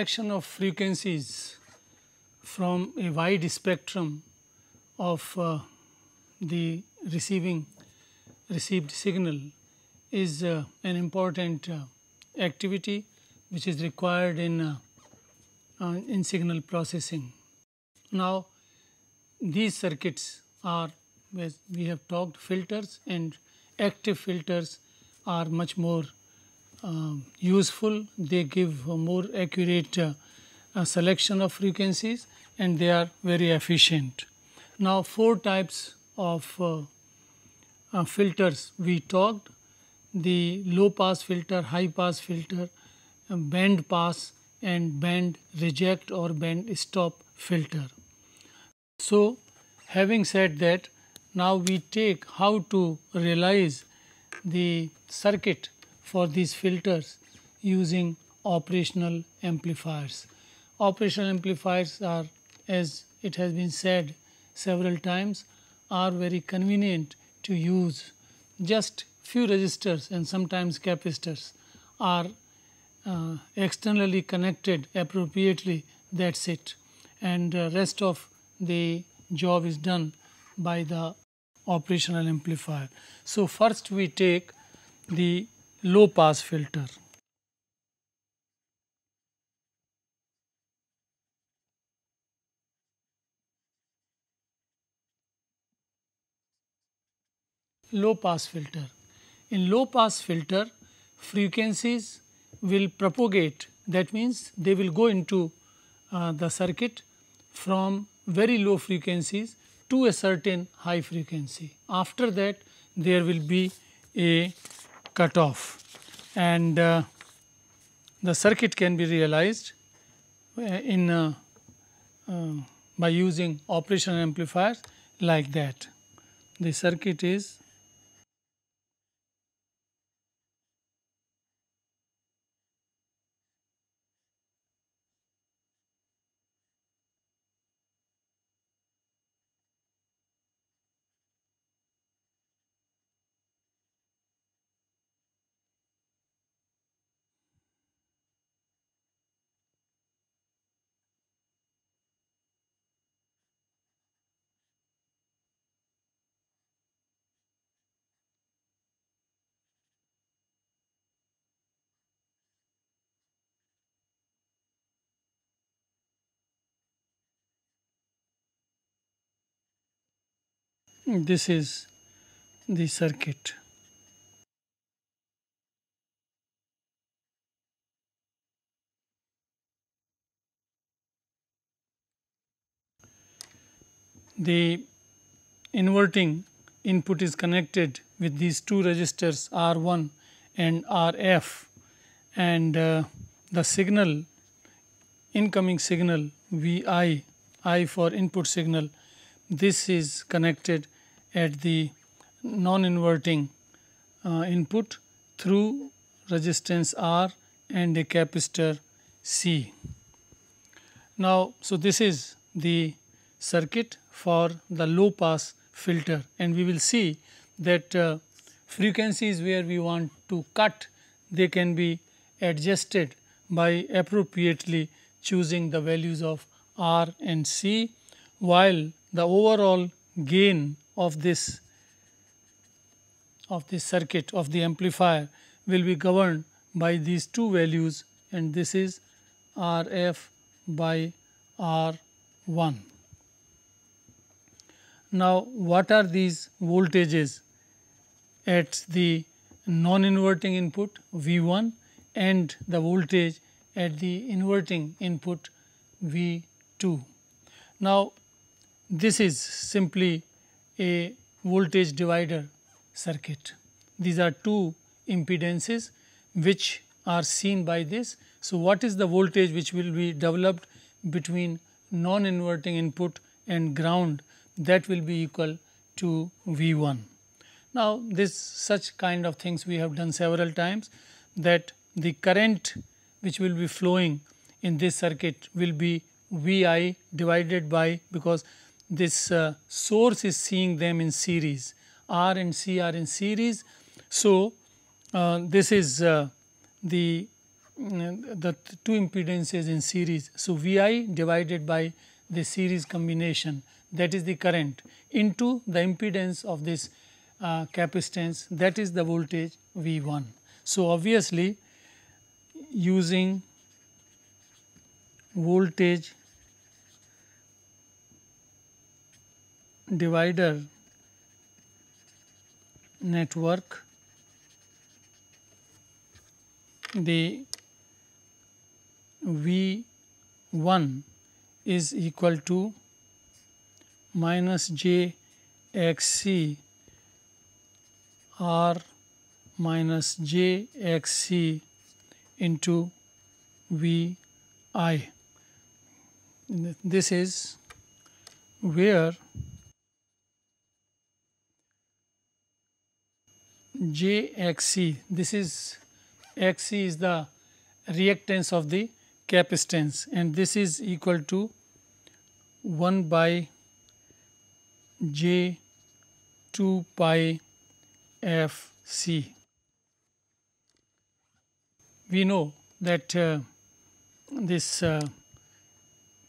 selection of frequencies from a wide spectrum of the received signal is an important activity which is required in signal processing. Now, these circuits are, as we have talked, filters, and active filters are much more useful. They give a more accurate selection of frequencies and they are very efficient. Now, 4 types of filters we talked: the low pass filter, high pass filter, band pass and band reject or band stop filter. So, having said that, now we take how to realize the circuit for these filters using operational amplifiers. Operational amplifiers are, as it has been said several times, are very convenient to use. Just few resistors and sometimes capacitors are externally connected appropriately, that is it, and rest of the job is done by the operational amplifier. So, first we take the low pass filter. Low pass filter. In low pass filter, frequencies will propagate, that means they will go into the circuit from very low frequencies to a certain high frequency. After that, there will be a cutoff, and the circuit can be realized by using operational amplifiers like that. The circuit is this is the circuit. The inverting input is connected with these two resistors R1 and RF, and the signal, incoming signal Vi, I for input signal, this is connected at the non-inverting input through resistance R and a capacitor C. Now, so this is the circuit for the low pass filter, and we will see that frequencies where we want to cut, they can be adjusted by appropriately choosing the values of R and C, while the overall gain of this circuit of the amplifier will be governed by these two values, and this is RF by R1. Now, what are these voltages at the non-inverting input V1 and the voltage at the inverting input V2? Now, this is simply a voltage divider circuit. These are two impedances which are seen by this. So, what is the voltage which will be developed between non-inverting input and ground? That will be equal to V1. Now, this such kind of things we have done several times, that the current which will be flowing in this circuit will be Vi divided by, because this source is seeing them in series, R and C are in series. So, this is the the two impedances in series. So, Vi divided by the series combination, that is the current, into the impedance of this capacitance, that is the voltage V1. So, obviously using voltage divider network, the V1 is equal to minus j xc r minus j xc into V I. This is where j xc, this is xc is the reactance of the capacitance, and this is equal to 1 by j 2 pi f c. We know that this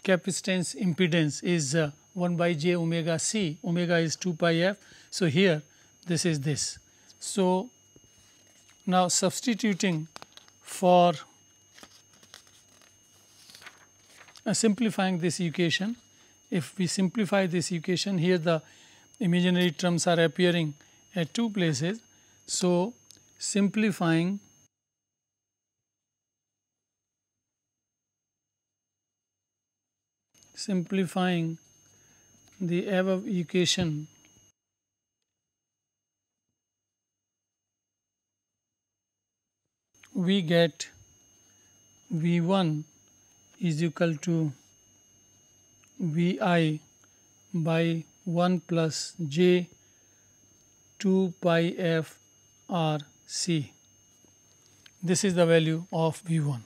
capacitance impedance is 1 by j omega c, omega is 2 pi f. So, here this is this. So, now substituting for simplifying this equation, if we simplify this equation, here the imaginary terms are appearing at two places. So, simplifying the above equation, we get V1 is equal to Vi by 1 plus j 2 pi f r c. This is the value of V1,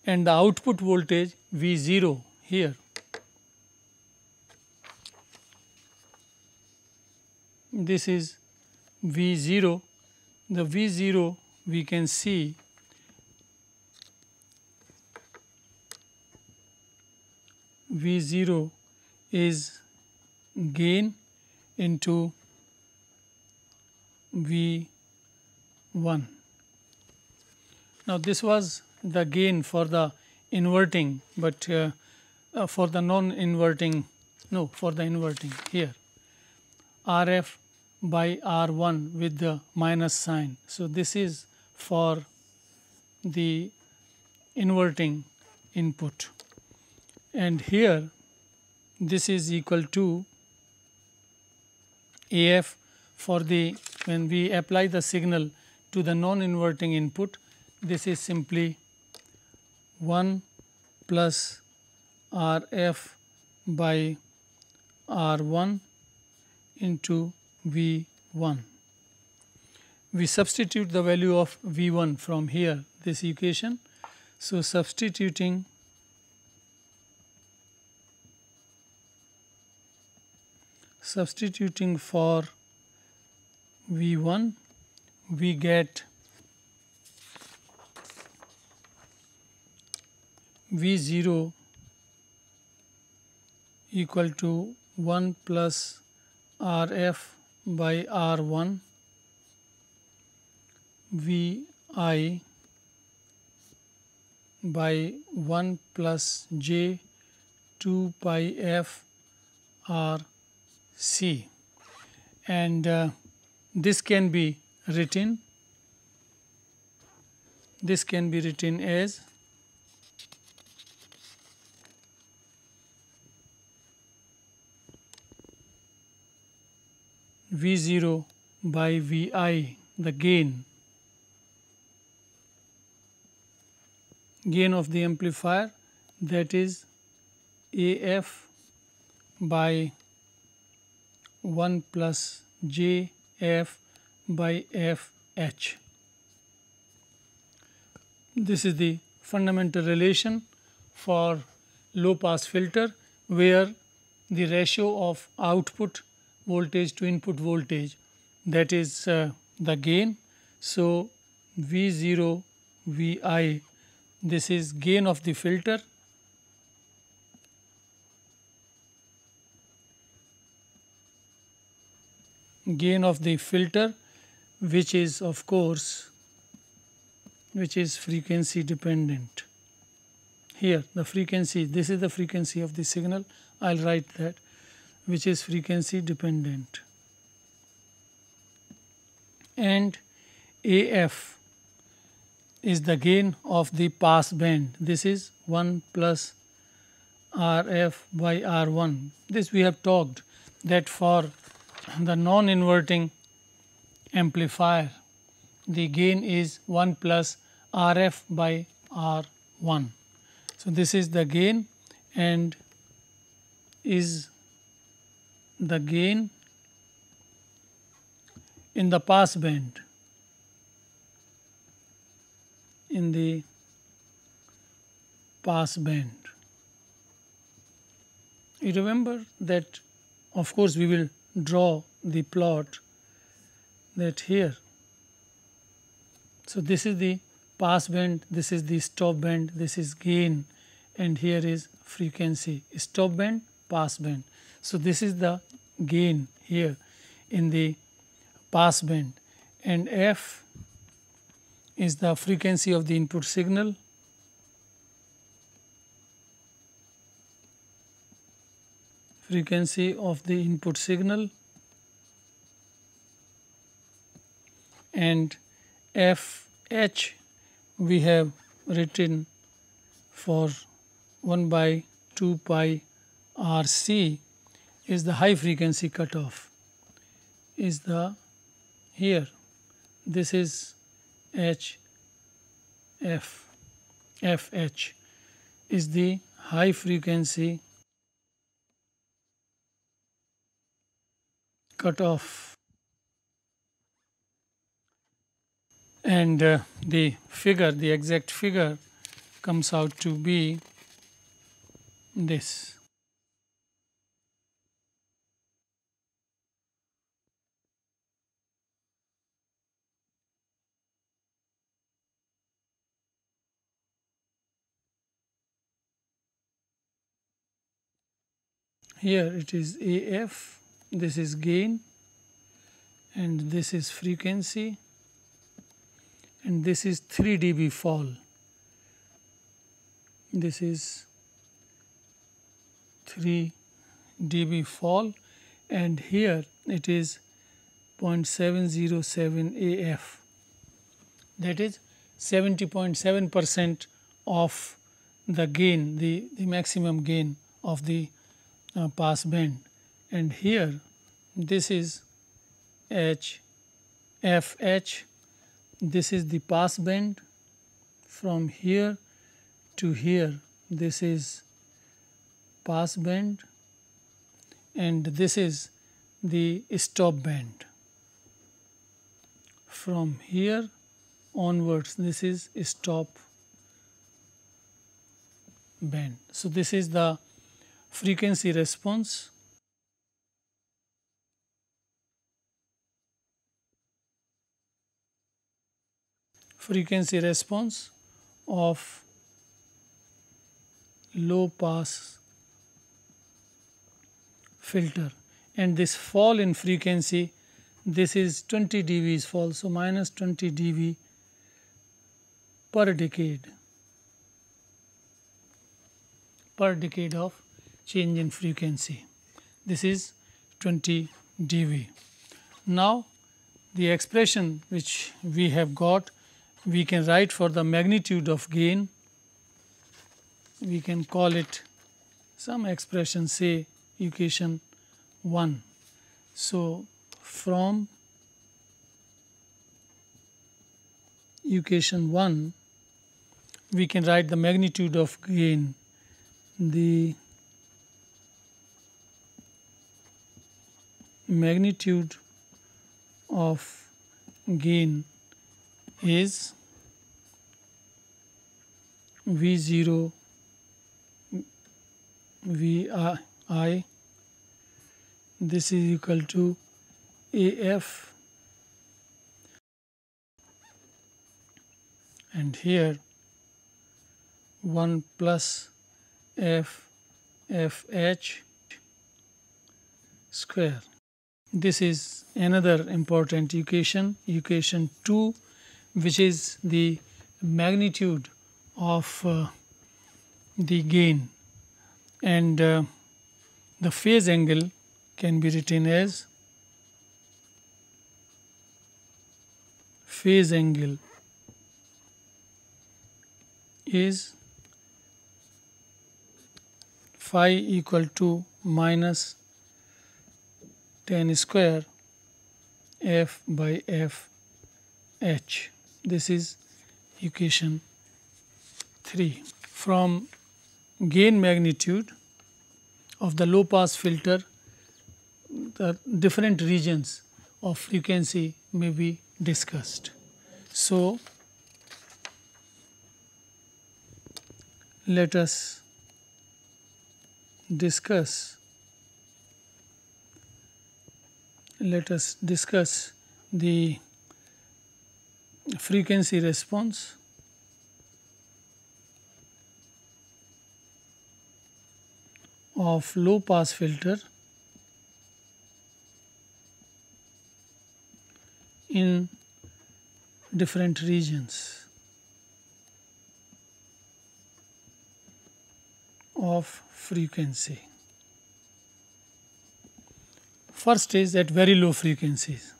and the output voltage V0 here. This is V0. The V0 we can see V0 is gain into V1. Now, this was the gain for the inverting, but for the non-inverting, no, for the inverting here, RF by R1 with the minus sign. So, this is for the inverting input, and here this is equal to AF for the, when we apply the signal to the non-inverting input, this is simply 1 plus RF by R1 into V1. We substitute the value of V1 from here, this equation. So, substituting for V1, we get V0 equal to 1 plus RF by R1 Vi by 1 plus j 2 pi f r c, and this can be written as V0 by Vi, the gain of the amplifier, that is AF by 1 plus j f by f h. This is the fundamental relation for low pass filter, where the ratio of output voltage to input voltage, that is the gain. So, V0 Vi this is gain of the filter, which is of course frequency dependent. Here the frequency, this is the frequency of the signal, I will write that, which is frequency dependent. And AF is the gain of the pass band. This is 1 plus RF by R1. This we have talked that for the non-inverting amplifier the gain is 1 plus RF by R1. So, this is the gain and is the gain in the pass band, You remember that of course we will draw the plot that here. So, this is the pass band, this is the stop band, this is gain, and here is frequency, stop band, pass band. So, this is the gain here in the pass band, and F is the frequency of the input signal, and FH we have written for 1 by 2 pi RC is the high frequency cutoff, is the here, this is FH is the high frequency cutoff, and the exact figure comes out to be this. Here it is AF, this is gain, and this is frequency, and this is 3 dB fall. This is 3 dB fall, and here it is 0.707 AF, that is 70.7% of the gain, the maximum gain of the pass band, and here this is FH, this is the pass band from here to here, this is pass band, and this is the stop band. From here onwards this is stop band. So, this is the frequency response of low pass filter, and this fall in frequency, this is 20 dB's fall. So, minus 20 dB per decade of change in frequency. This is 20 dB. Now, the expression which we have got, we can write for the magnitude of gain, we can call it some expression, say equation 1. So, from equation 1 we can write the magnitude of gain, the magnitude of gain is V0 Vi, this is equal to AF, and here 1 plus f fh square. This is another important equation, equation 2, which is the magnitude of the gain, and the phase angle can be written as phase angle is phi equal to minus tan square f by f h. This is equation 3. From gain magnitude of the low pass filter, the different regions of frequency may be discussed. So, let us discuss the frequency response of low pass filter in different regions of frequency. First is at very low frequencies.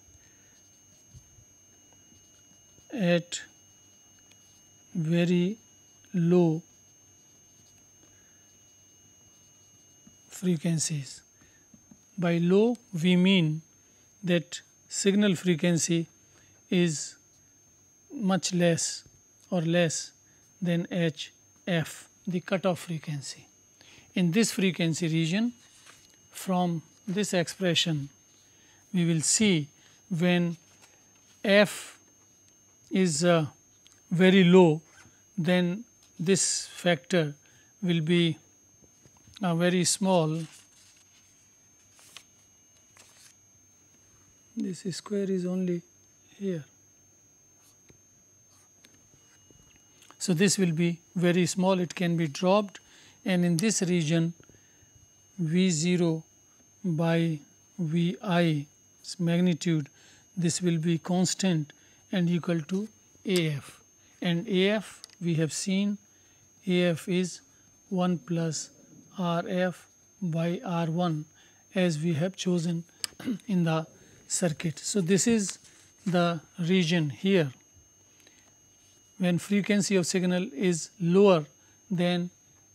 At very low frequencies. By low we mean that signal frequency is much less or less than HF, the cutoff frequency. In this frequency region, from this expression we will see when f is very low, then this factor will be very small. This square is only here. So, this will be very small, it can be dropped, and in this region V0 by Vi magnitude, this will be constant and equal to AF, and AF we have seen AF is 1 plus RF by R1 as we have chosen in the circuit. So, this is the region here when frequency of signal is lower than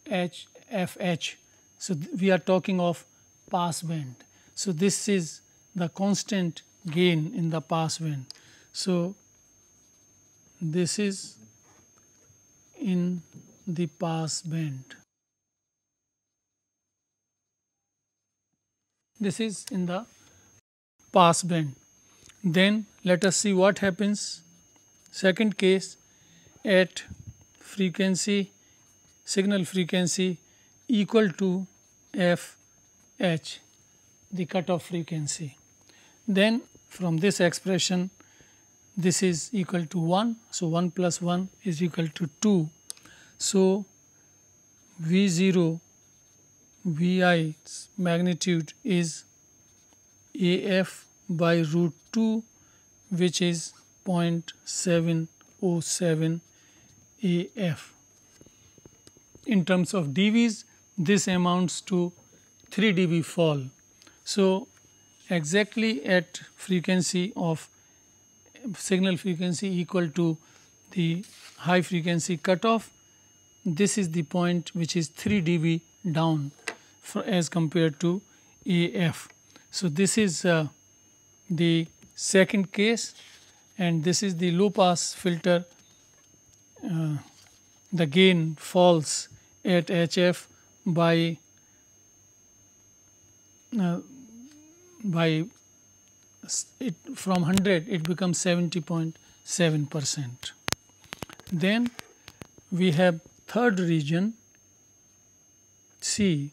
HFH. So, we are talking of pass band. So, this is the constant gain in the pass band. So, this is in the pass band. This is in the pass band. Then let us see what happens. Second case, at frequency, signal frequency equal to FH, the cutoff frequency. Then from this expression, this is equal to 1. So, 1 plus 1 is equal to 2. So, V0 Vi's magnitude is AF by root 2, which is 0.707 AF. In terms of dBs, this amounts to 3 dB fall. So, exactly at frequency of signal frequency equal to the high frequency cutoff, this is the point which is 3 dB down as compared to AF. So, this is the second case, and this is the low pass filter. The gain falls at HF by from 100 it becomes 70.7%. Then we have third region C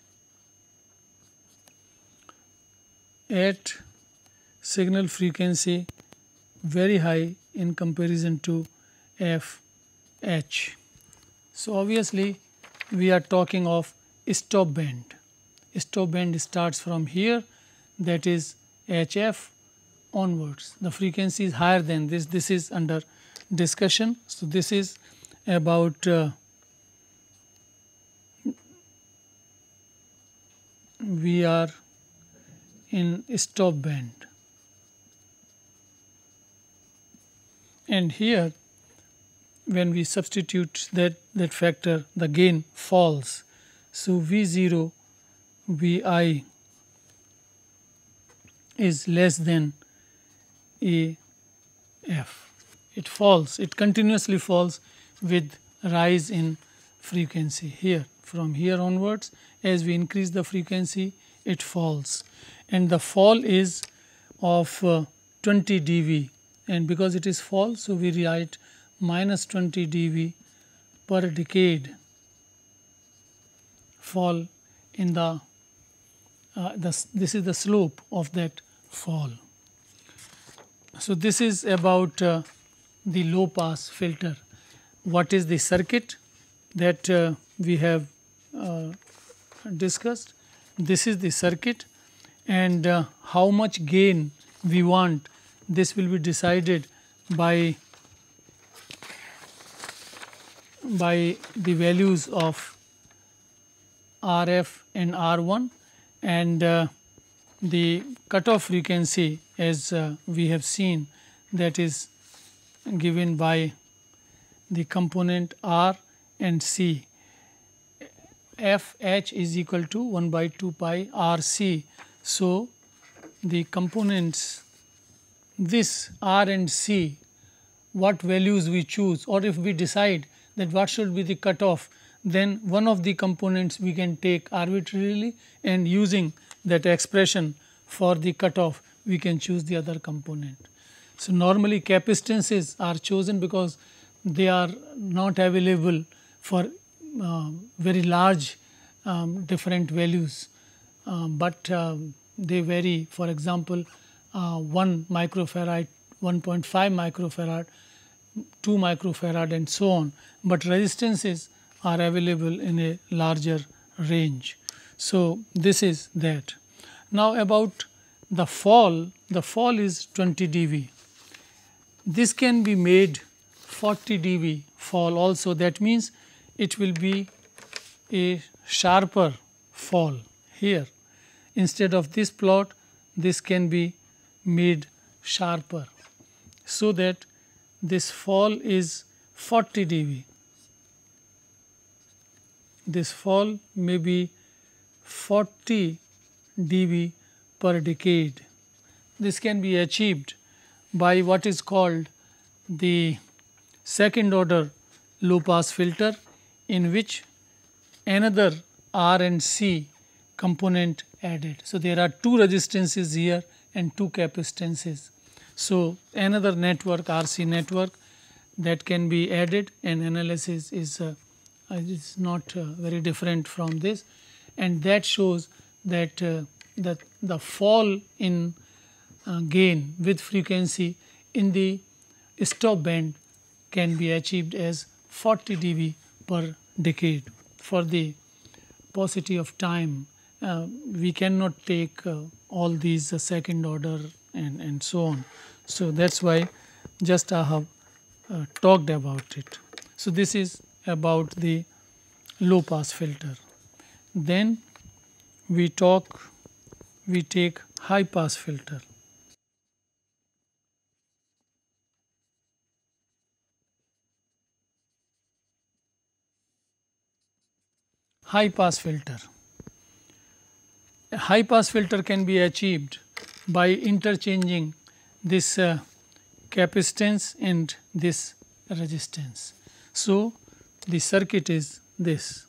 at signal frequency very high in comparison to FH. So, obviously we are talking of stop band. Stop band starts from here, that is HF onwards. The frequency is higher than this. This is under discussion. So, this is about we are in stop band, and here when we substitute that factor, the gain falls. So, V0 Vi is less than AF. It falls, it continuously falls with rise in frequency here. From here onwards, as we increase the frequency, it falls, and the fall is of 20 dB, and because it is fall, so we write minus 20 dB per decade fall in the this is the slope of that fall. So, this is about the low pass filter. What is the circuit that we have discussed? This is the circuit, and how much gain we want, this will be decided by the values of RF and R1, and the cutoff frequency, as we have seen, that is given by the component R and C. FH is equal to 1 by 2 pi RC. So, the components, this R and C, what values we choose, or if we decide that what should be the cutoff, then one of the components we can take arbitrarily, and using that expression for the cutoff we can choose the other component. So, normally capacitances are chosen because they are not available for very large different values, but they vary. For example, 1 microfarad, 1.5 microfarad, 2 microfarad and so on, but resistances are available in a larger range. So, this is that. Now, about the fall is 20 dB. This can be made 40 dB fall also. That means, it will be a sharper fall here. Instead of this plot, this can be made sharper, so that this fall is 40 dB. This fall may be 40 dB per decade. This can be achieved by what is called the second order low pass filter, in which another R and C component added. So, there are two resistances here and two capacitances. So, another network, RC network, that can be added, and analysis is not very different from this, and that shows that the fall in gain with frequency in the stop band can be achieved as 40 dB per decade. For the paucity of time, we cannot take all these second order and so on. So, that is why just I have talked about it. So, this is about the low pass filter. Then we take high pass filter. High pass filter. A high pass filter can be achieved by interchanging this capacitance and this resistance. So, the circuit is this.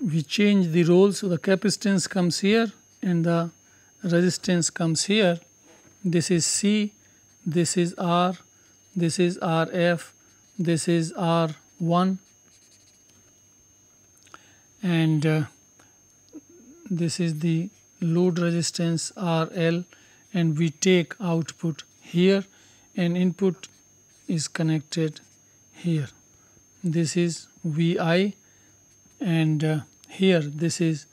We change the roles, so the capacitance comes here and the resistance comes here. This is C, this is R, this is RF, this is R1, and this is the load resistance RL, and we take output here and input is connected here. This is Vi, and here this is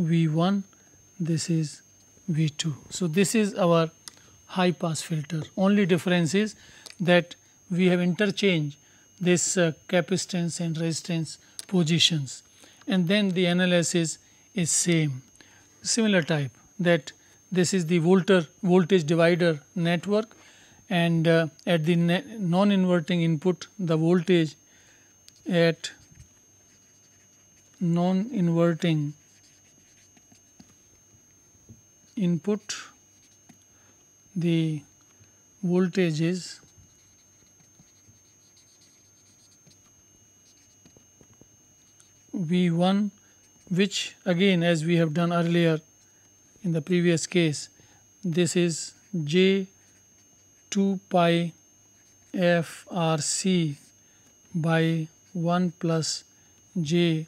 V1, this is V2. So this is our high pass filter. Only difference is that we have interchanged this capacitance and resistance positions, and then the analysis is same, similar type, that this is the voltage divider network, and at the non-inverting input, the voltage at non-inverting input, the voltage is V1, which again, as we have done earlier in the previous case, this is J 2 pi f R C by 1 plus J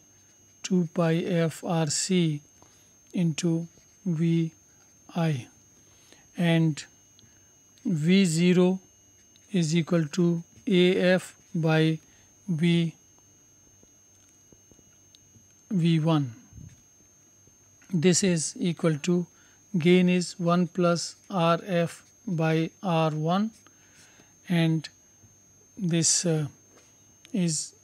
2 pi f R C into V I, and V0 is equal to AF by V1. This is equal to, gain is 1 plus RF by R1, and this is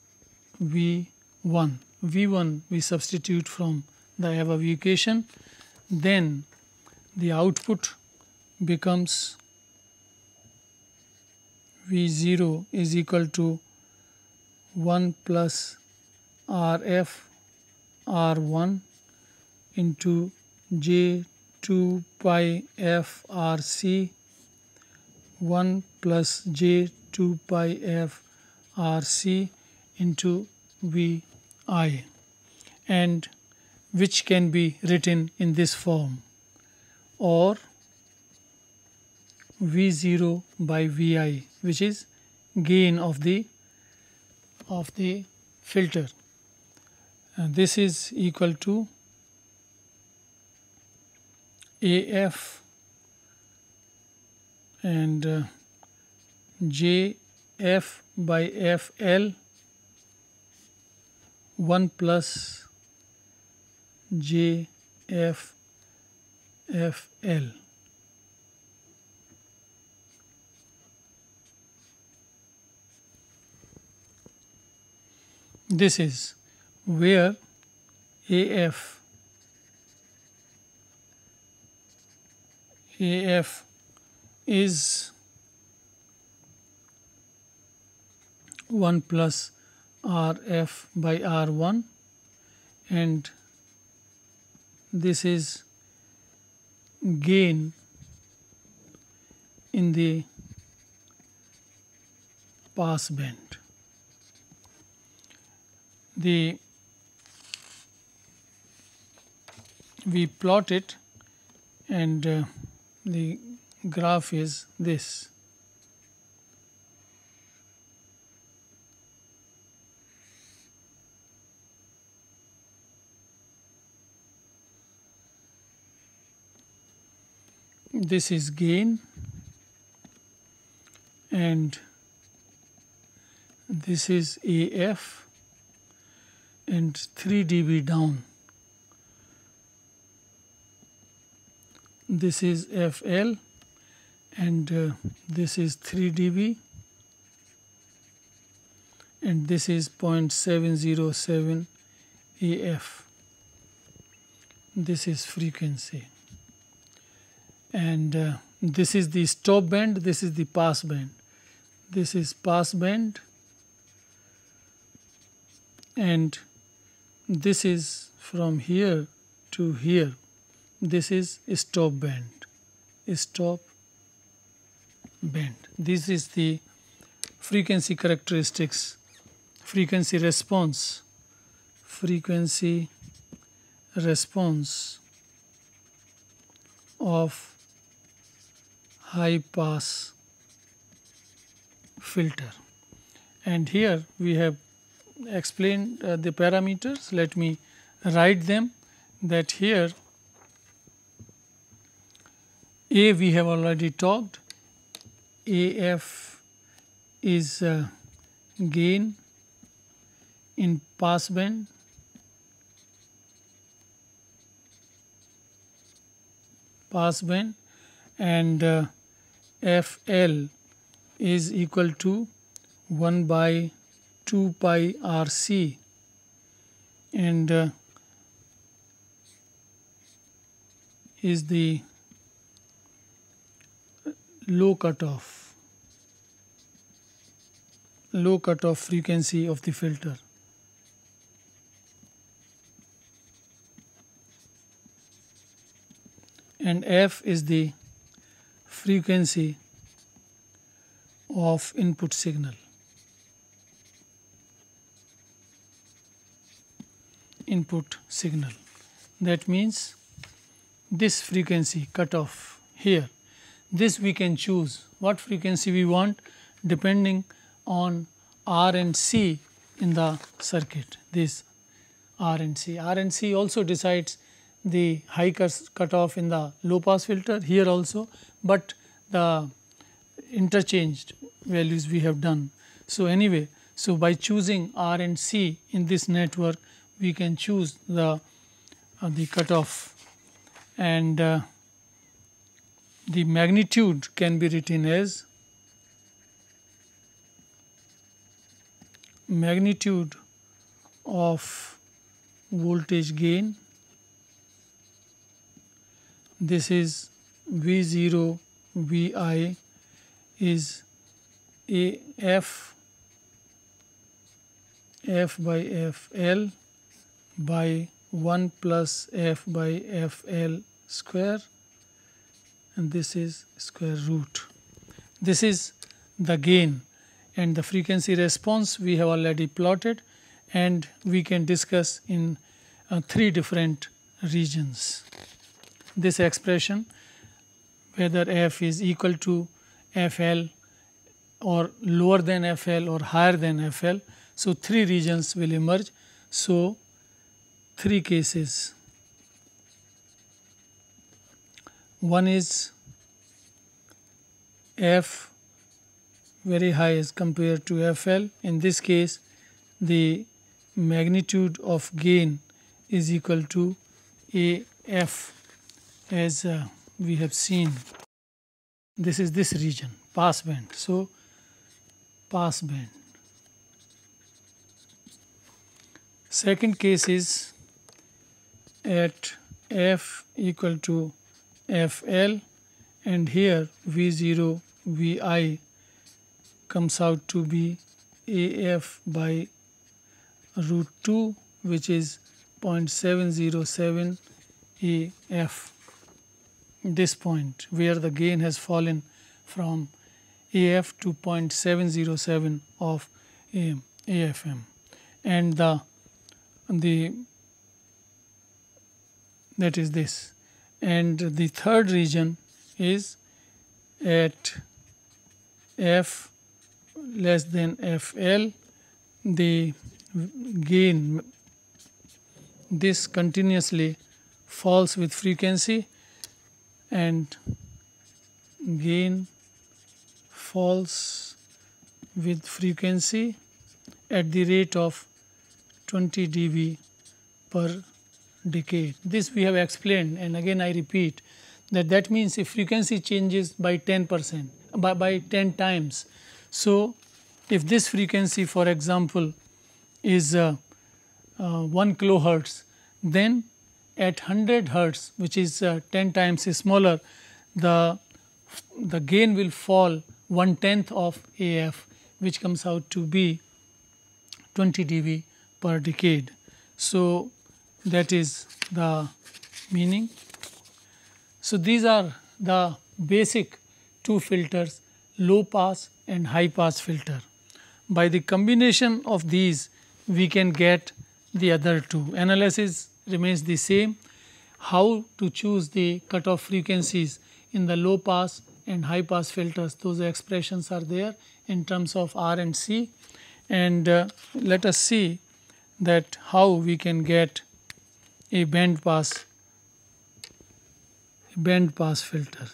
V1. V1 we substitute from the above equation, then the output becomes V0 is equal to 1 plus RF R1 into J 2 pi f R C 1 plus J 2 pi f R C into V I, and which can be written in this form, or V0 by Vi, which is gain of the filter. And this is equal to AF and JF by FL 1 plus JF FL. This is where AF is 1 plus RF by R1, and this is gain in the pass band. We plot it, and the graph is this. This is gain, and this is AF, and 3 dB down. This is FL, and this is 3 dB, and this is 0.707 AF. This is frequency, and this is the stop band, this is the pass band. This is pass band, and this is from here to here. This is stop band. Stop band. This is the frequency characteristics, frequency response of high pass filter. And here we have explained the parameters. Let me write them, that here A we have already talked, AF is gain in pass band, and FL is equal to 1 by 2 pi RC, and is the low cutoff frequency of the filter. And F is the frequency of input signal. That means this frequency cutoff here, this we can choose what frequency we want depending on R and C in the circuit. This R and C also decides the high cutoff in the low pass filter here also, but the interchanged values we have done. So anyway, so by choosing R and C in this network, we can choose the cutoff, and the magnitude can be written as magnitude of voltage gain. This is V0 Vi is F by Fl by 1 plus F by Fl square, and this is square root. This is the gain, and the frequency response we have already plotted, and we can discuss in 3 different regions. This expression, whether F is equal to Fl or lower than Fl or higher than Fl. So 3 regions will emerge. So 3 cases. One is F very high as compared to Fl. In this case, the magnitude of gain is equal to AF, as we have seen. This is this region, pass band. So pass band. Second case is at F equal to Fl, and here V0 Vi comes out to be AF by root 2, which is 0.707 AF. This point where the gain has fallen from AF to 0.707 of AFM, and that is this. And the third region is at F less than Fl, the gain, this continuously falls with frequency, and gain falls with frequency at the rate of 20 dB per decade. This we have explained, and again I repeat that means if frequency changes by 10%, by 10 times. So if this frequency, for example, is 1 kilohertz, then at 100 hertz, which is 10 times smaller, the gain will fall 1/10 of AF, which comes out to be 20 dB per decade. So that is the meaning. So these are the basic 2 filters, low pass and high pass filter. By the combination of these, we can get the other 2. Analysis remains the same. How to choose the cutoff frequencies in the low pass and high pass filters, those expressions are there in terms of R and C, and let us see that how we can get a band pass filter.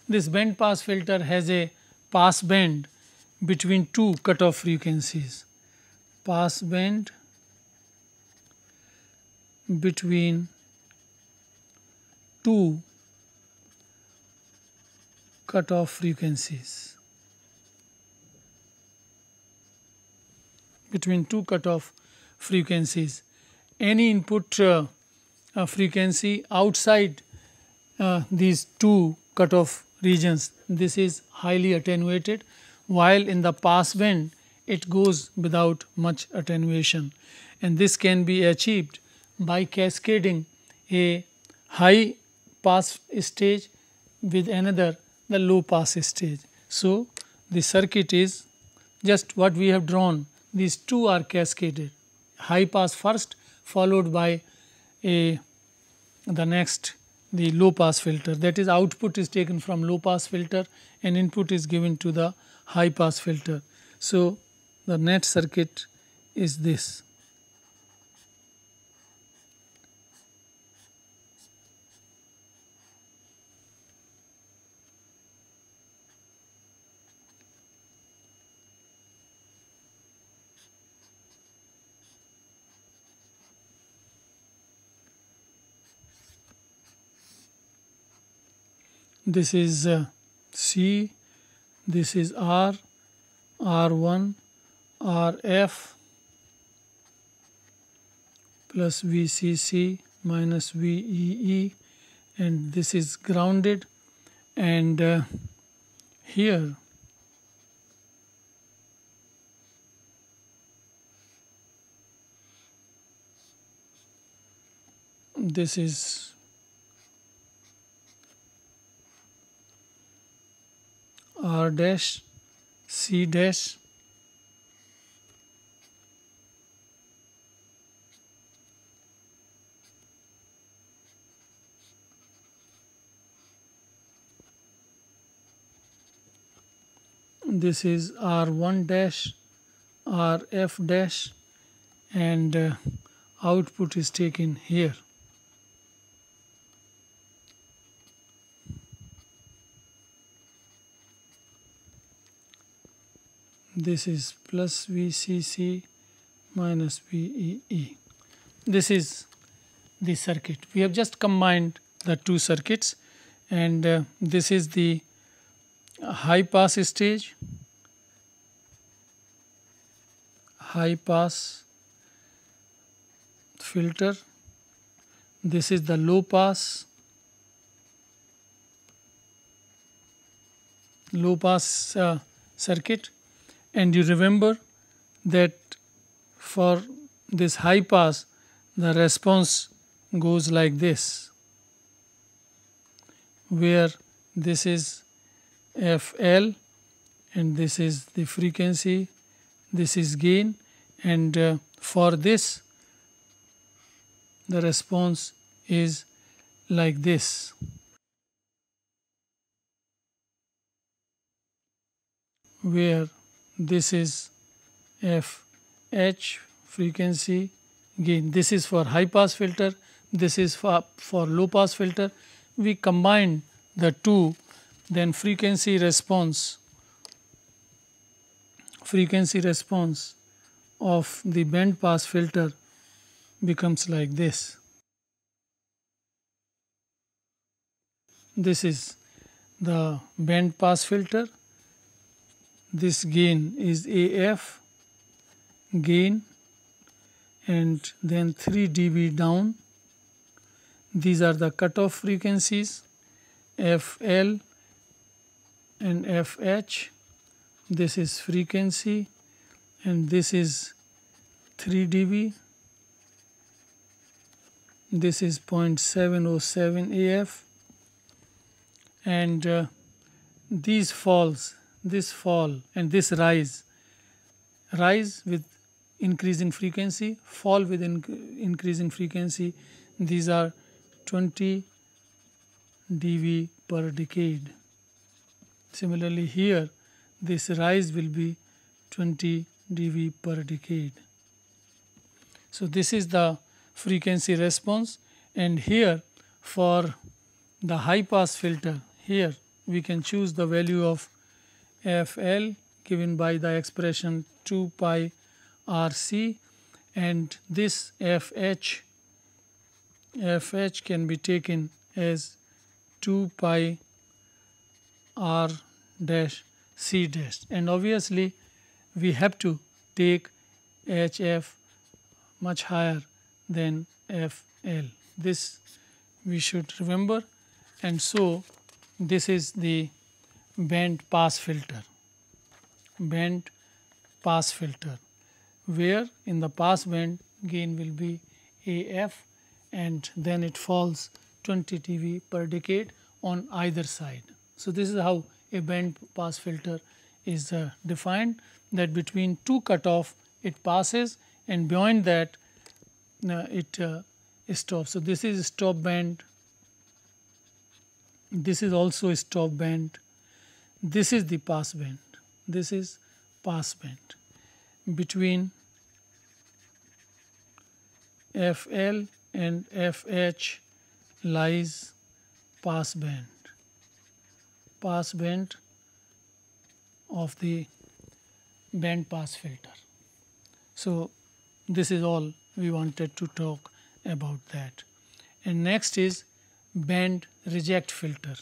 This band pass filter has a pass band between two cutoff frequencies. Pass band between two cutoff frequencies. Between two cutoff frequencies. Any input frequency outside these two cutoff regions, this is highly attenuated, while in the pass band it goes without much attenuation, and this can be achieved by cascading a high pass stage with another, the low pass stage. So, the circuit is just what we have drawn. These two are cascaded, high pass first followed by the next, the low pass filter, that is output is taken from low pass filter and input is given to the high pass filter. So, the net circuit is this. This is C, this is R, R1, RF plus VCC minus VEE, and this is grounded, and here this is R dash, C dash, this is R1 dash, RF dash, and output is taken here. This is plus VCC minus VEE. This is the circuit. We have just combined the two circuits, and this is the high pass stage, high pass filter. This is the low pass circuit, and you remember that for this high pass the response goes like this, where this is FL and this is the frequency, this is gain, and for this the response is like this. Where this is FH, frequency, gain. This is for high pass filter, this is for low pass filter. We combine the two, then frequency response of the band pass filter becomes like this. This is the band pass filter. This gain is AF gain, and then 3 dB down. These are the cutoff frequencies FL and FH. This is frequency, and this is 3 dB. This is 0.707 AF, and these falls, this fall and this rise with increase in frequency, fall with increase in frequency. These are 20 dB per decade. Similarly here this rise will be 20 dB per decade. So this is the frequency response, and here for the high pass filter, here we can choose the value of FL given by the expression 2 pi RC, and this FH can be taken as 2 pi R dash C dash, and obviously we have to take HF much higher than FL. This we should remember, and so this is the band pass filter. Band pass filter, where in the pass band gain will be AF, and then it falls 20 dB per decade on either side. So this is how a band pass filter is defined, that between two cutoff it passes, and beyond that it stops. So this is stop band, this is also a stop band, this is the pass band, this is pass band. Between FL and FH lies pass band of the band pass filter. So this is all we wanted to talk about that. And next is band reject filter.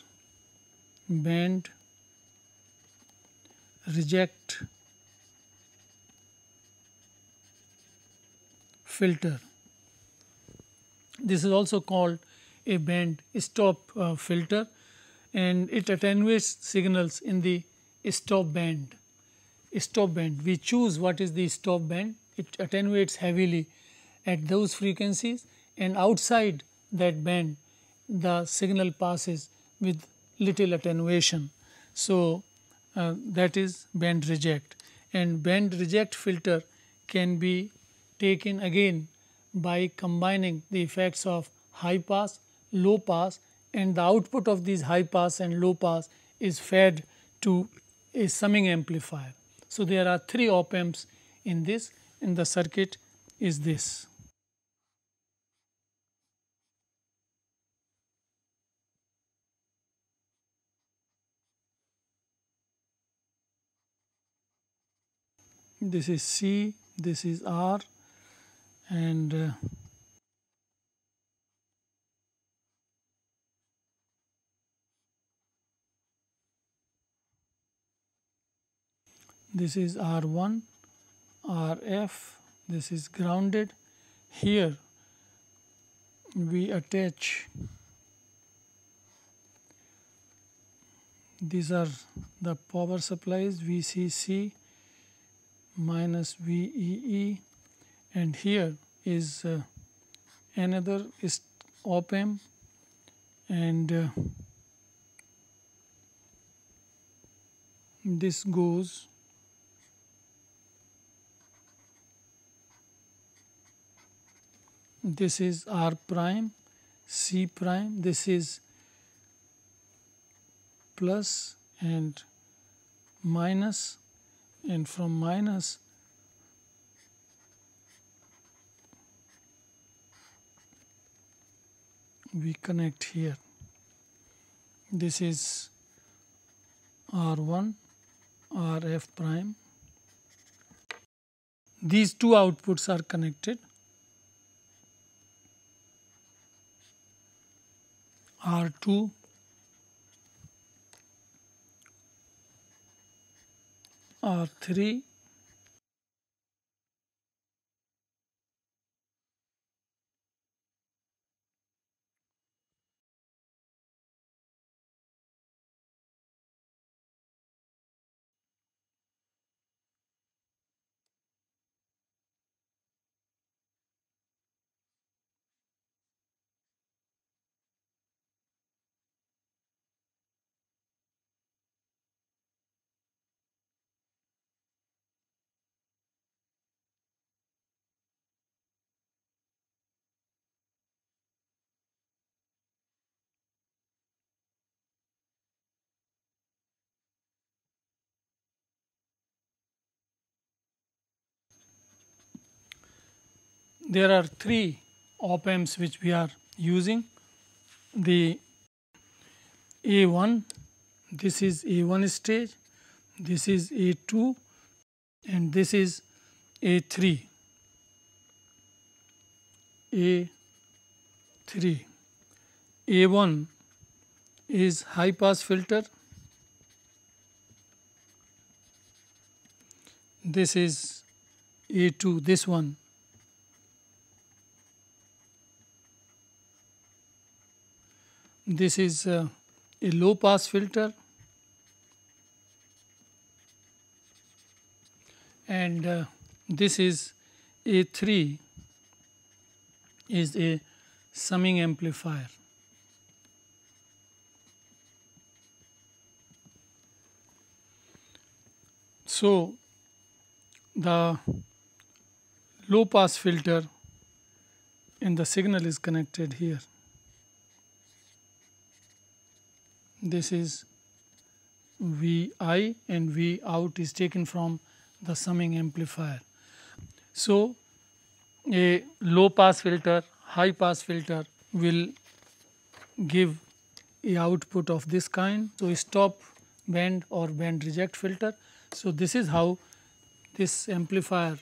Band reject filter. This is also called a band stop filter, and it attenuates signals in the stop band. Stop band, we choose what is the stop band. It attenuates heavily at those frequencies, and outside that band the signal passes with little attenuation. So that is band reject, and band reject filter can be taken again by combining the effects of high pass, low pass, and the output of these high pass and low pass is fed to a summing amplifier. So there are three op amps in this, and the circuit is this. This is C, this is R, and this is R1, RF, this is grounded. Here we attach, these are the power supplies, VCC minus VEE, and here is another is op amp, and this goes this is R prime, C prime, this is plus and minus, and from minus we connect here. This is R1, RF prime. These two outputs are connected. R2, R3, there are three op amps which we are using. The A1, this is A1 stage, this is A2 and this is A3. A3. A1 is high pass filter, this is A2, this one. This is a low pass filter, and this is A3 is a summing amplifier. So, the low pass filter and the signal is connected here. This is Vi and V out is taken from the summing amplifier. So, a low pass filter, high pass filter will give a output of this kind. So, stop band or band reject filter. So, this is how this amplifier,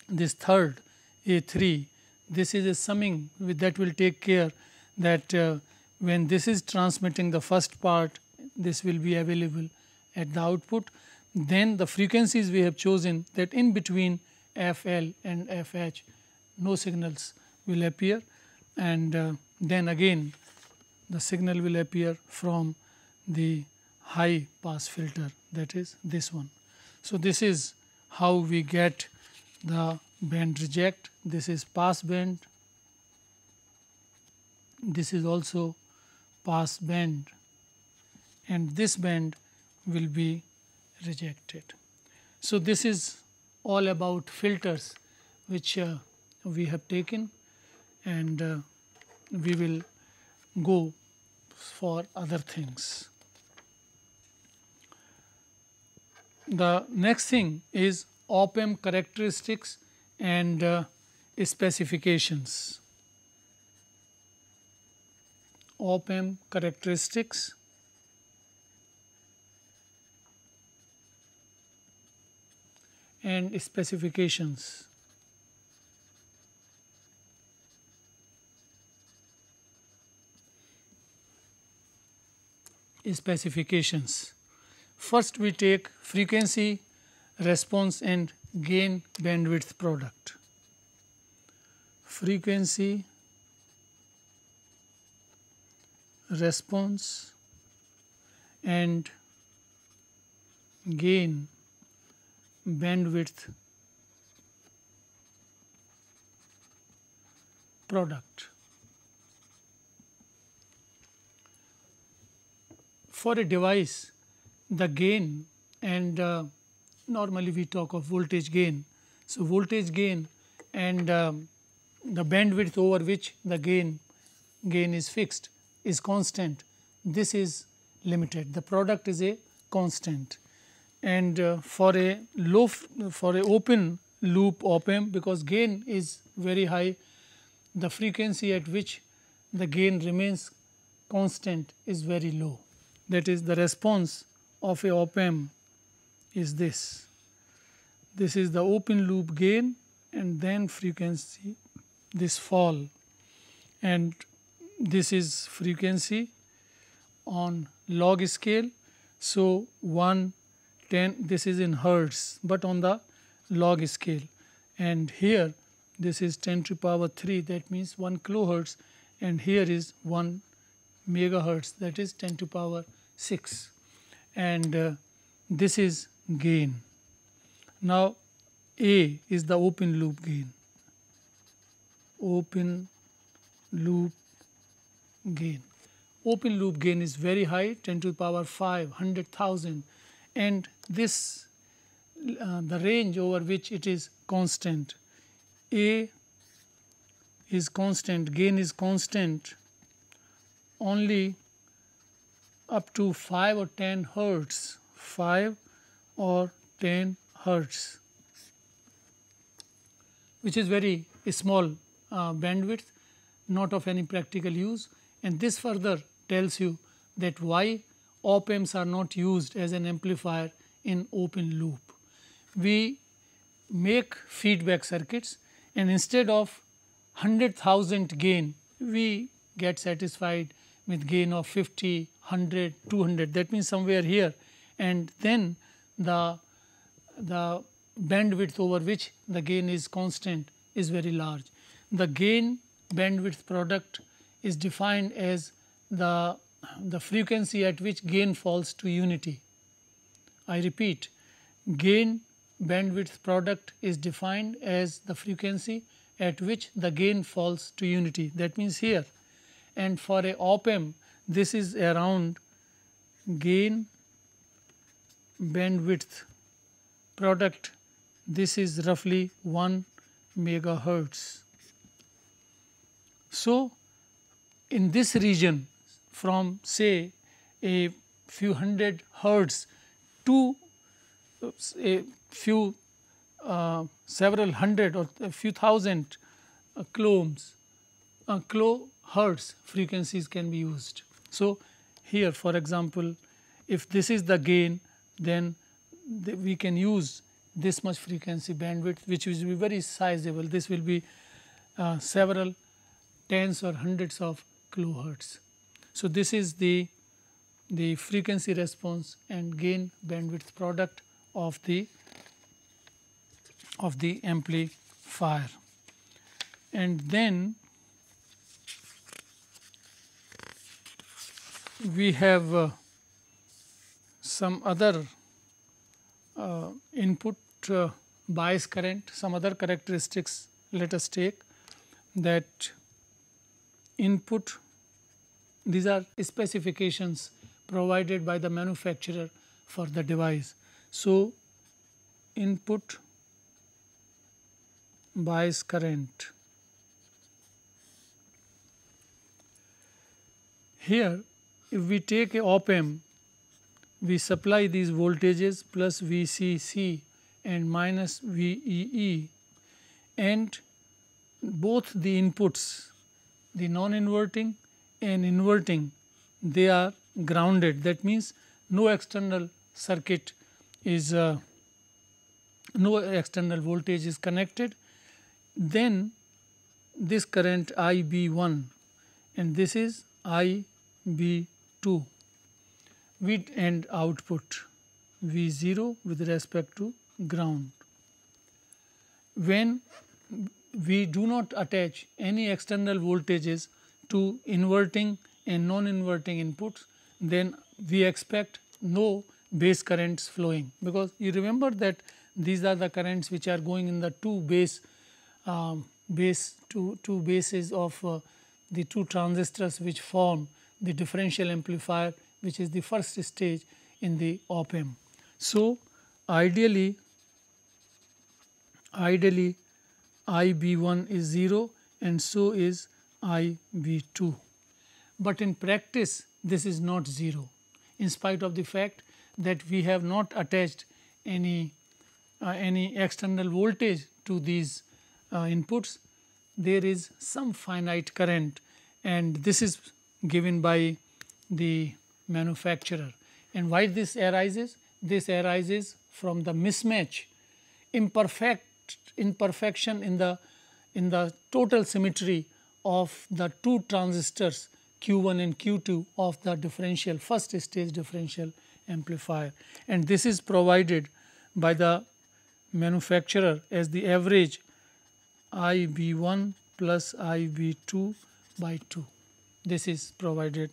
this third A3, this is a summing that will take care that when this is transmitting the first part, this will be available at the output. Then the frequencies we have chosen, that in between FL and FH no signals will appear, and then again the signal will appear from the high pass filter, that is this one. So, this is how we get the band reject. This is pass band, this is also pass band, and this band will be rejected. So, this is all about filters which we have taken, and we will go for other things. The next thing is op amp characteristics and specifications. Op amp characteristics and specifications. Specifications. First we take frequency, response and gain bandwidth product. Frequency, response and gain bandwidth product. For a device, the gain and normally we talk of voltage gain. So, voltage gain and the bandwidth over which the gain is fixed is constant. This is limited. The product is a constant, and for a open loop op amp, because gain is very high, the frequency at which the gain remains constant is very low. That is, the response of a op amp is this. This is the open loop gain and then frequency, this fall, and this is frequency on log scale. So, 1, 10, this is in hertz, but on the log scale, and here this is 10 to the power 3, that means 1 kilohertz, and here is 1 megahertz, that is 10 to the power 6, and this is gain. Now, A is the open loop gain, open loop gain. Open loop gain is very high, 10 to the power 5, 100,000, and this the range over which it is constant. A is constant, gain is constant only up to 5 or 10 hertz, 5 or 10 hertz. which is very small bandwidth, not of any practical use, and this further tells you that why op amps are not used as an amplifier in open loop. We make feedback circuits, and instead of 100,000 gain, we get satisfied with gain of 50, 100, 200, that means somewhere here, and then the bandwidth over which the gain is constant is very large. The gain bandwidth product is defined as the frequency at which gain falls to unity. I repeat, gain bandwidth product is defined as the frequency at which the gain falls to unity, that means here, and for a op amp this is around gain bandwidth product, this is roughly 1 megahertz. So, in this region from say a few hundred hertz to a few several hundred or a few thousand kilohertz frequencies can be used. So, here for example, if this is the gain, then we can use this much frequency bandwidth, which will be very sizable. This will be several tens or hundreds of kilohertz. So, this is the frequency response and gain bandwidth product of the amplifier. And then we have some other input bias current, some other characteristics. Let us take that input, these are specifications provided by the manufacturer for the device. So, input bias current. Here if we take a op amp, we supply these voltages plus VCC and minus VEE, and both the inputs, the non-inverting and inverting, they are grounded. That means no external circuit is no external voltage is connected. Then this current IB1 and this is IB2 with and output V0 with respect to ground. When we do not attach any external voltages to inverting and non-inverting inputs, then we expect no base currents flowing, because you remember that these are the currents which are going in the two bases of the two transistors which form the differential amplifier, which is the first stage in the op amp. So, ideally IB1 is 0 and so is IB2, but in practice this is not 0, in spite of the fact that we have not attached any external voltage to these inputs. There is some finite current, and this is given by the manufacturer. And why this arises? This arises from the mismatch, imperfection in the total symmetry of the two transistors Q1 and Q2 of the differential first stage differential amplifier, and this is provided by the manufacturer as the average IB1 plus IB2 by 2. This is provided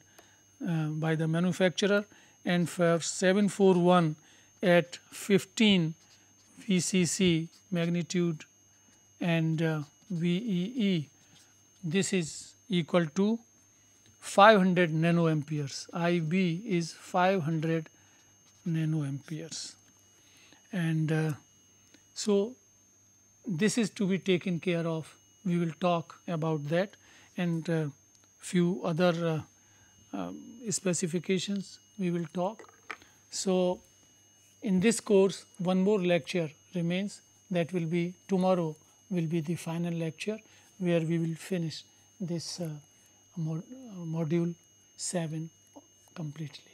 by the manufacturer, and for 741 at 15 VCC magnitude and VEE, this is equal to 500 nanoamperes. IB is 500 nanoamperes, and so this is to be taken care of. We will talk about that and few other specifications we will talk. So, in this course one more lecture remains, that will be tomorrow will be the final lecture, where we will finish this module 7 completely.